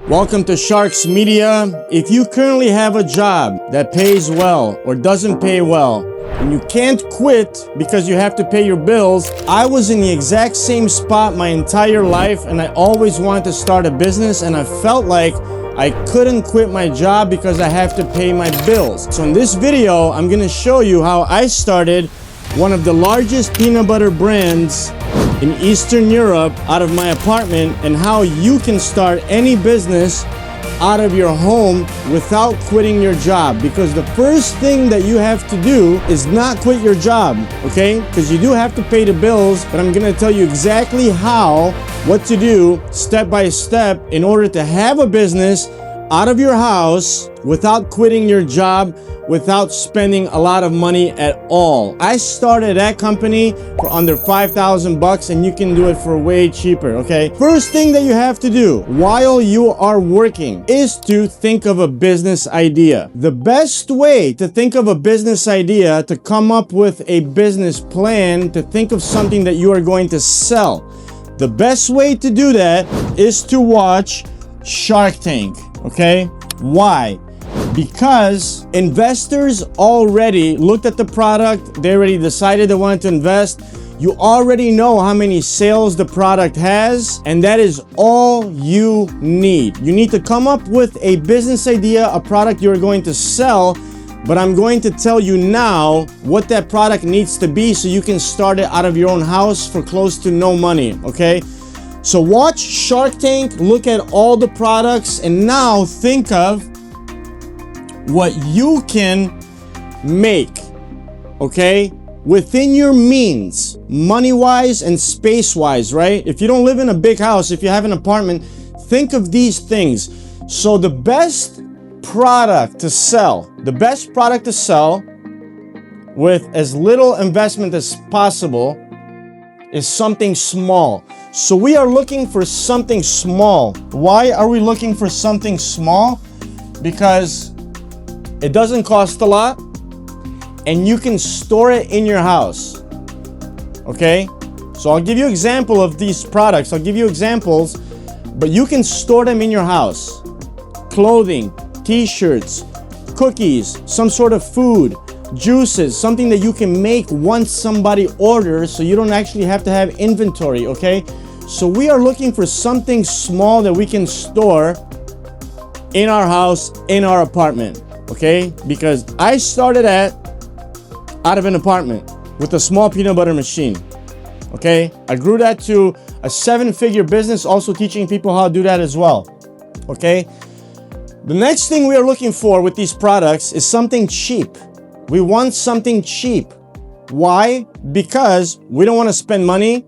Welcome to Sharks Media. If you currently have a job that pays well or doesn't pay well, and you can't quit because you have to pay your bills, I was in the exact same spot my entire life, and I always wanted to start a business, and I felt like I couldn't quit my job because I have to pay my bills. So in this video, I'm gonna show you how I started one of the largest peanut butter brands in Eastern Europe out of my apartment, and how you can start any business out of your home without quitting your job. Because the first thing that you have to do is not quit your job, okay? Because you do have to pay the bills, but I'm gonna tell you exactly what to do step by step in order to have a business out of your house without quitting your job, without spending a lot of money at all. I started that company for under 5,000 bucks, and you can do it for way cheaper, okay? First thing that you have to do while you are working is to think of a business idea. The best way to think of a business idea, to come up with a business plan, to think of something that you are going to sell, the best way to do that is to watch Shark Tank, okay? Why? Because investors already looked at the product, they already decided they wanted to invest. You already know how many sales the product has, and that is all you need. You need to come up with a business idea, a product you're going to sell, but I'm going to tell you now what that product needs to be so you can start it out of your own house for close to no money, okay? So watch Shark Tank, look at all the products, and now think of what you can make, okay? Within your means, money-wise and space-wise, right? If you don't live in a big house, if you have an apartment, think of these things. So the best product to sell with as little investment as possible is something small. So we are looking for something small. Why are we looking for something small? Because it doesn't cost a lot, and you can store it in your house, okay? So I'll give you an example of these products. I'll give you examples, but you can store them in your house. Clothing, t-shirts, cookies, some sort of food, juices, something that you can make once somebody orders, so you don't actually have to have inventory, okay? So we are looking for something small that we can store in our house, in our apartment, okay? Because I started out of an apartment with a small peanut butter machine, okay? I grew that to a 7-figure business, also teaching people how to do that as well, okay? The next thing we are looking for with these products is something cheap. We want something cheap. Why? Because we don't want to spend money,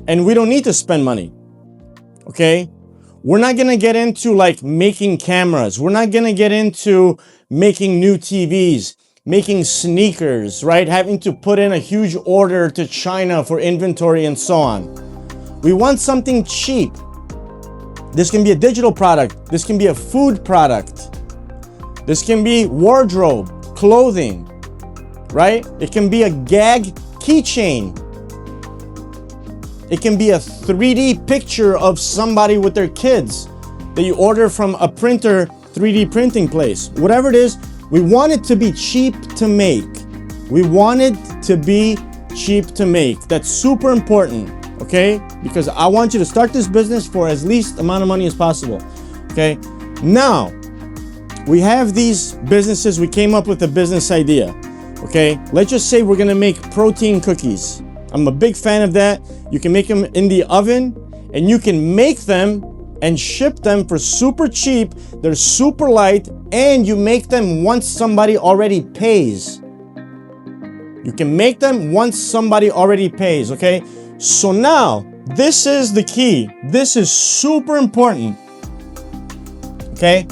and we don't need to spend money, okay? We're not gonna get into like making cameras. We're not gonna get into making new TVs, making sneakers, right? Having to put in a huge order to China for inventory and so on. We want something cheap. This can be a digital product. This can be a food product. This can be wardrobe, clothing, right? It can be a gag keychain. It can be a 3D picture of somebody with their kids that you order from a printer, 3D printing place. Whatever it is, we want it to be cheap to make. We want it to be cheap to make. That's super important, okay? Because I want you to start this business for as least amount of money as possible, okay? Now, we have these businesses. We came up with a business idea, okay? Let's just say we're gonna make protein cookies. I'm a big fan of that. You can make them in the oven, and you can make them and ship them for super cheap. They're super light, and you make them once somebody already pays. You can make them once somebody already pays, okay? So now, this is the key. This is super important, okay?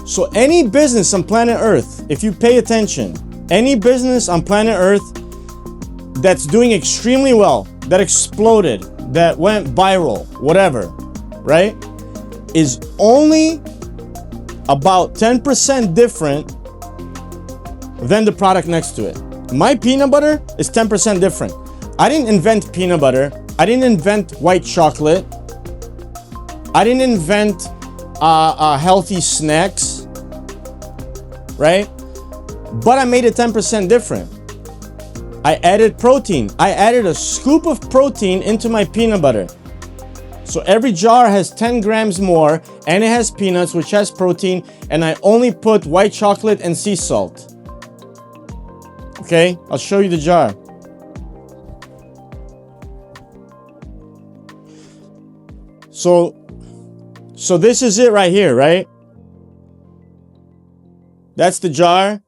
So any business on planet Earth, if you pay attention, any business on planet Earth that's doing extremely well, that exploded, that went viral, whatever, right, is only about 10% different than the product next to it. My peanut butter is 10% different. I didn't invent peanut butter. I didn't invent white chocolate. I didn't invent healthy snacks, right? But I made it 10% different. I added protein. I added a scoop of protein into my peanut butter. So every jar has 10 grams more, and it has peanuts, which has protein, and I only put white chocolate and sea salt. Okay, I'll show you the jar. So this is it right here, right? That's the jar.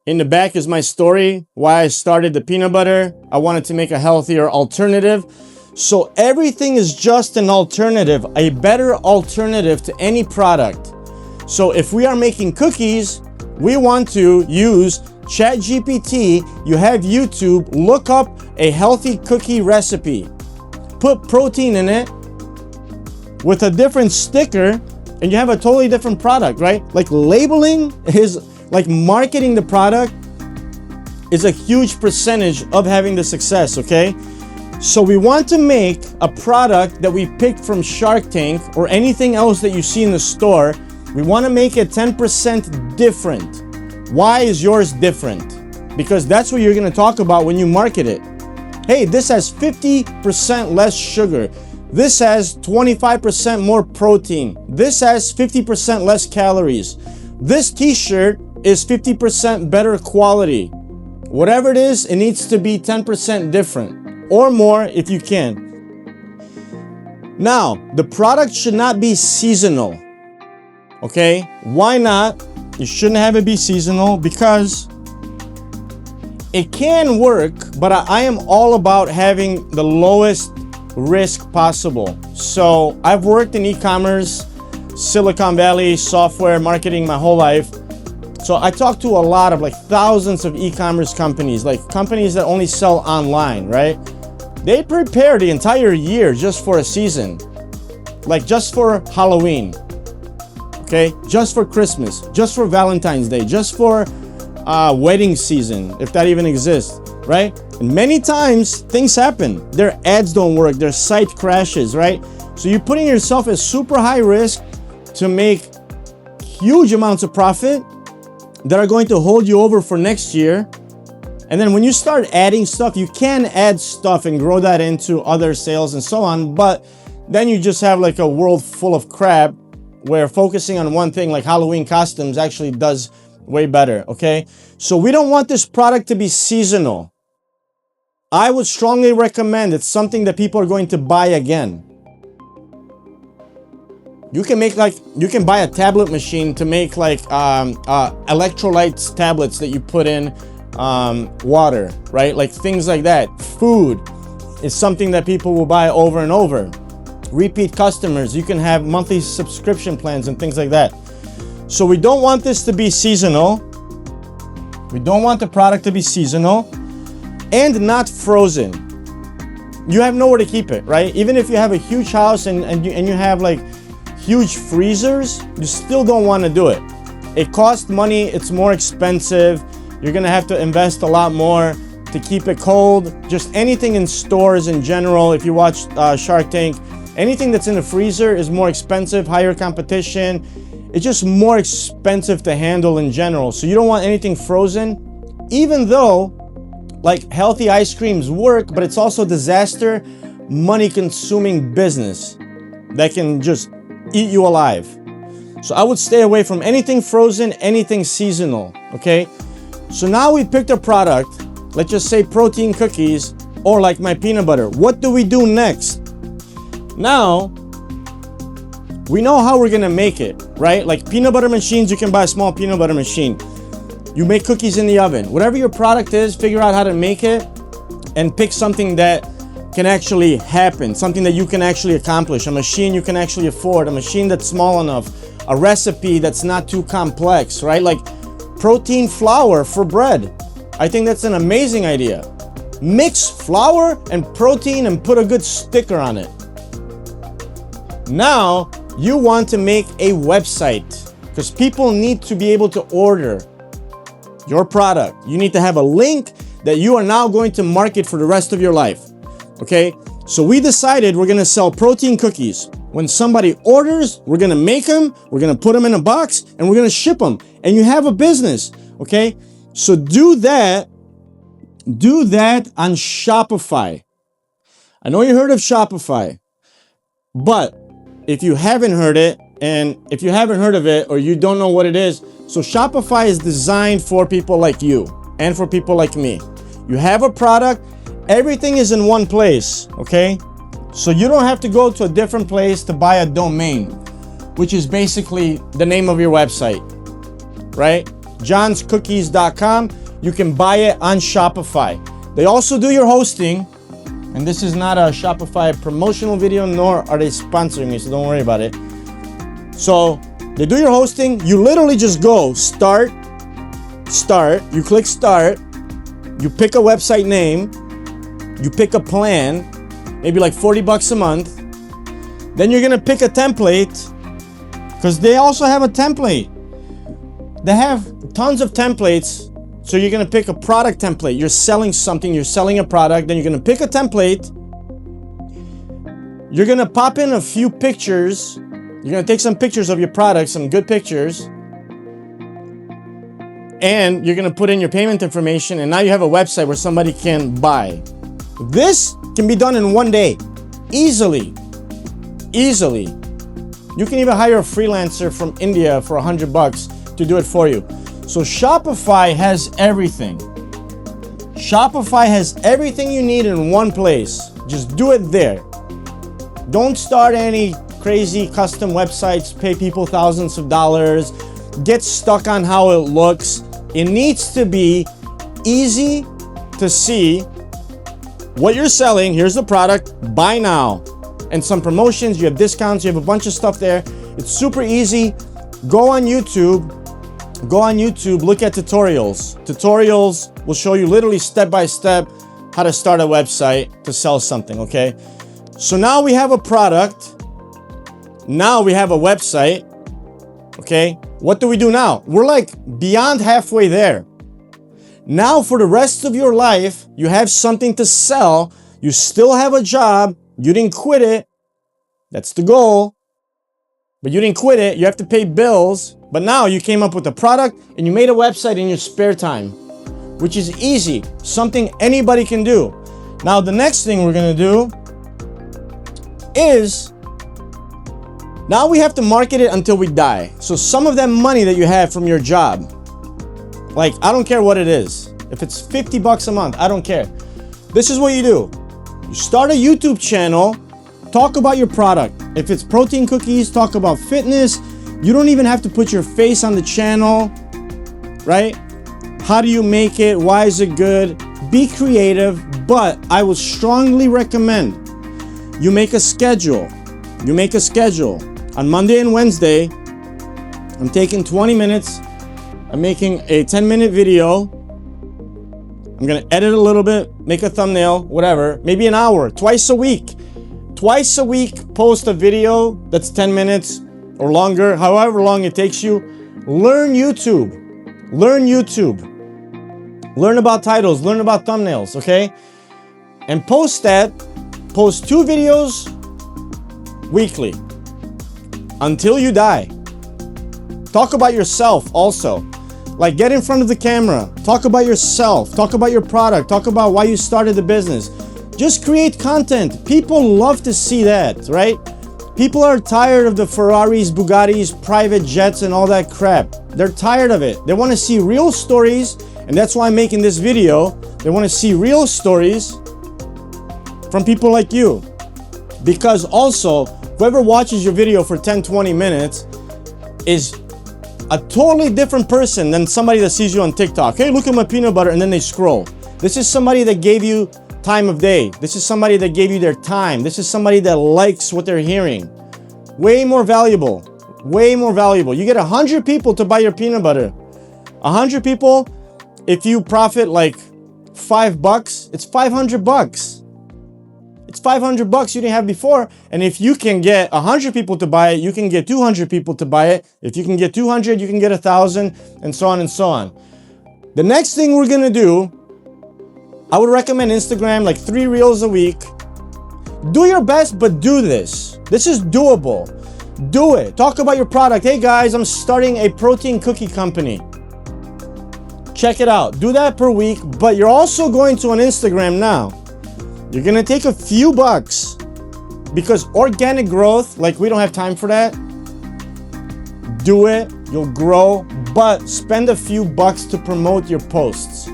In the back is my story, why I started the peanut butter. I wanted to make a healthier alternative. So everything is just an alternative, a better alternative to any product. So if we are making cookies, we want to use ChatGPT. You have YouTube, look up a healthy cookie recipe. Put protein in it with a different sticker, and you have a totally different product, right? Like labeling is, like marketing the product is a huge percentage of having the success, okay? So we want to make a product that we picked from Shark Tank or anything else that you see in the store. We want to make it 10% different. Why is yours different? Because that's what you're going to talk about when you market it. Hey, this has 50% less sugar. This has 25% more protein. This has 50% less calories. This t-shirt is 50% better quality. Whatever it is, it needs to be 10% different or more if you can. Now, the product should not be seasonal. Okay? Why not? You shouldn't have it be seasonal because it can work, but I am all about having the lowest risk possible. So I've worked in e-commerce, Silicon Valley, software, marketing my whole life. So I talk to a lot of like thousands of e-commerce companies, like companies that only sell online, right? They prepare the entire year just for a season, like just for Halloween, okay? Just for Christmas, just for Valentine's Day, just for wedding season, if that even exists, right? And many times things happen. Their ads don't work, their site crashes, right? So you're putting yourself at super high risk to make huge amounts of profit that are going to hold you over for next year. And then when you start adding stuff, you can add stuff and grow that into other sales and so on, but then you just have like a world full of crap where focusing on one thing like Halloween costumes actually does way better, okay? So we don't want this product to be seasonal. I would strongly recommend it's something that people are going to buy again. You can buy a tablet machine to make like electrolytes tablets that you put in water, right? Like things like that. Food is something that people will buy over and over. Repeat customers, you can have monthly subscription plans and things like that. So we don't want this to be seasonal. We don't want the product to be seasonal and not frozen. You have nowhere to keep it, right? Even if you have a huge house and you have like huge freezers, you still don't want to do it. It costs money, it's more expensive. You're gonna have to invest a lot more to keep it cold. Just anything in stores in general, if you watch Shark Tank, anything that's in the freezer is more expensive, higher competition. It's just more expensive to handle in general. So you don't want anything frozen, even though like healthy ice creams work, but it's also disaster, money consuming business that can just eat you alive. So I would stay away from anything frozen, anything seasonal, okay? So now we picked a product, let's just say protein cookies, or like my peanut butter. What do we do next? Now, we know how we're gonna make it, right? Like peanut butter machines, you can buy a small peanut butter machine. You make cookies in the oven. Whatever your product is, figure out how to make it and pick something that can actually happen, something that you can actually accomplish, a machine you can actually afford, a machine that's small enough, a recipe that's not too complex, right? Like protein flour for bread. I think that's an amazing idea. Mix flour and protein and put a good sticker on it. Now you want to make a website because people need to be able to order your product. You need to have a link that you are now going to market for the rest of your life. Okay, so we decided we're gonna sell protein cookies. When somebody orders, we're gonna make them, we're gonna put them in a box, and we're gonna ship them. And you have a business, okay? So do that on Shopify. I know you heard of Shopify, but if you haven't heard it, and if you haven't heard of it or you don't know what it is, so Shopify is designed for people like you and for people like me. You have a product, everything is in one place, okay? So you don't have to go to a different place to buy a domain, which is basically the name of your website, right? johnscookies.com. You can buy it on Shopify. They also do your hosting, and this is not a Shopify promotional video, nor are they sponsoring me, so don't worry about it. So they do your hosting. You literally just go start, you click start, you pick a website name, you pick a plan, maybe like $40 a month. Then you're gonna pick a template, because they also have a template. They have tons of templates. So you're gonna pick a product template. You're selling something, you're selling a product, then you're gonna pick a template. You're gonna pop in a few pictures. You're gonna take some pictures of your product, some good pictures. And you're gonna put in your payment information, and now you have a website where somebody can buy. This can be done in one day, easily. You can even hire a freelancer from India for $100 to do it for you. So Shopify has everything. Shopify has everything you need in one place. Just do it there. Don't start any crazy custom websites, pay people thousands of dollars, get stuck on how it looks. It needs to be easy to see what you're selling. Here's the product, buy now. And some promotions, you have discounts, you have a bunch of stuff there. It's super easy. Go on YouTube, look at tutorials. Tutorials will show you literally step by step how to start a website to sell something, okay? So now we have a product. Now we have a website, okay? What do we do now? We're like beyond halfway there. Now for the rest of your life, you have something to sell. You still have a job. You didn't quit it. That's the goal. But you didn't quit it. You have to pay bills. But now you came up with a product and you made a website in your spare time, which is easy, something anybody can do. Now, the next thing we're gonna do is, now we have to market it until we die. So some of that money that you have from your job, like, I don't care what it is. If it's $50 a month, I don't care. This is what you do. You start a YouTube channel, talk about your product. If it's protein cookies, talk about fitness. You don't even have to put your face on the channel, right? How do you make it? Why is it good? Be creative, but I would strongly recommend you make a schedule. On Monday and Wednesday, I'm taking 20 minutes. I'm making a 10-minute video. I'm gonna edit a little bit, make a thumbnail, whatever, maybe an hour, twice a week. Twice a week, post a video that's 10 minutes or longer, however long it takes you. Learn YouTube. Learn about titles, learn about thumbnails, okay? And post 2 videos weekly until you die. Talk about yourself also. Like, get in front of the camera, talk about yourself, talk about your product, talk about why you started the business. Just create content. People love to see that, right? People are tired of the Ferraris, Bugattis, private jets, and all that crap. They're tired of it. They want to see real stories, and that's why I'm making this video. They want to see real stories from people like you. Because also, whoever watches your video for 10, 20 minutes is a totally different person than somebody that sees you on TikTok. Hey, look at my peanut butter, and then they scroll. This is somebody that gave you time of day. This is somebody that gave you their time. This is somebody that likes what they're hearing. Way more valuable. You get 100 people to buy your peanut butter. 100 people, if you profit like $5, it's $500. It's $500 you didn't have before. And if you can get 100 people to buy it, you can get 200 people to buy it. If you can get 200, you can get 1,000, and so on and so on. The next thing we're gonna do, I would recommend Instagram, like 3 reels a week. Do your best, but do this. This is doable. Do it. Talk about your product. Hey guys, I'm starting a protein cookie company. Check it out. Do that per week, but you're also going to on Instagram now. You're gonna take a few bucks because organic growth, like we don't have time for that. Do it, you'll grow, but spend a few bucks to promote your posts.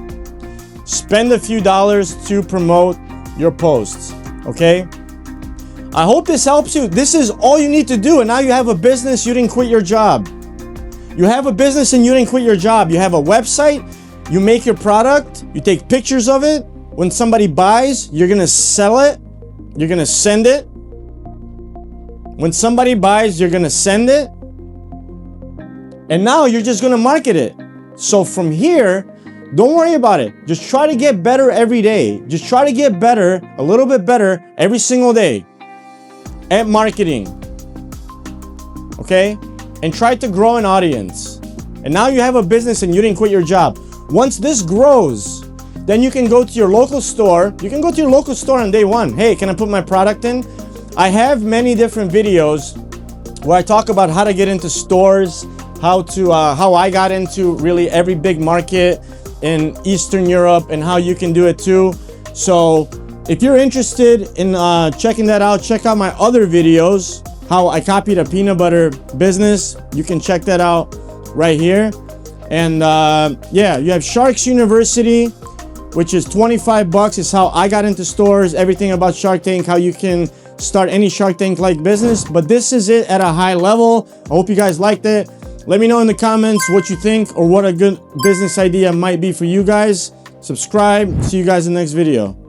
Spend a few dollars to promote your posts, okay? I hope this helps you. This is all you need to do, and now you have a business, you didn't quit your job. You have a business and you didn't quit your job. You have a website, you make your product, you take pictures of it. When somebody buys, you're gonna sell it, you're gonna send it. When somebody buys, you're gonna send it. And now you're just gonna market it. So from here, don't worry about it. Just try to get better every day. Just try to get better, a little bit better every single day at marketing. Okay? And try to grow an audience. And now you have a business and you didn't quit your job. Once this grows, then you can go to your local store. You can go to your local store on day one. Hey, can I put my product in? I have many different videos where I talk about how to get into stores, how I got into really every big market in Eastern Europe and how you can do it too. So if you're interested in checking that out, check out my other videos, how I copied a peanut butter business. You can check that out right here. And yeah, you have Sharks University, which is 25 bucks. Is how I got into stores, everything about Shark Tank, how you can start any Shark Tank like business. But this is it at a high level. I hope you guys liked it. Let me know in the comments what you think or what a good business idea might be for you guys. Subscribe. See you guys in the next video.